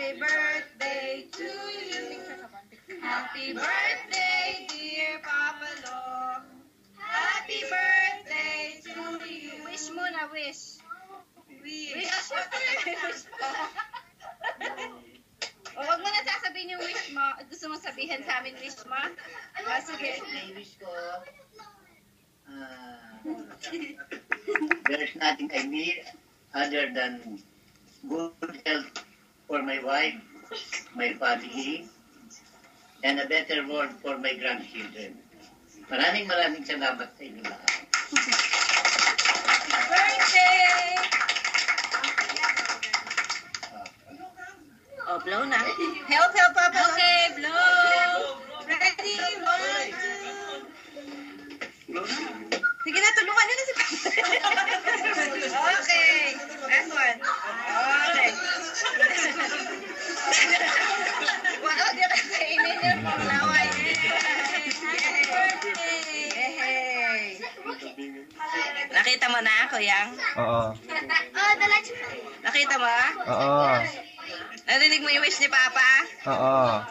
Happy birthday to you. Happy birthday, dear Papa Lo. Happy birthday to you. Wish mo na, wish. Wish. Wish mo. O, wag mo na sasabihin yung wish mo. Gusto mo sabihin sa amin wish mo? Sige. Wish ko, there's nothing I need other than good health for my wife, my family, and a better world for my grandchildren. Maraming salamat sa inyo lahat. Birthday! Oh, blow na. Help, Papa. Okay, blow. Ready? 1, 2. Sige na, tulungan nyo na si Papa. Okay. Last one. Okay. Wow, di ka kainin yun. Laway. Yay! Nakita mo na, Kuyang? Oo. Nakita mo? Oo. Narinig mo yung wish ni Papa? Oo.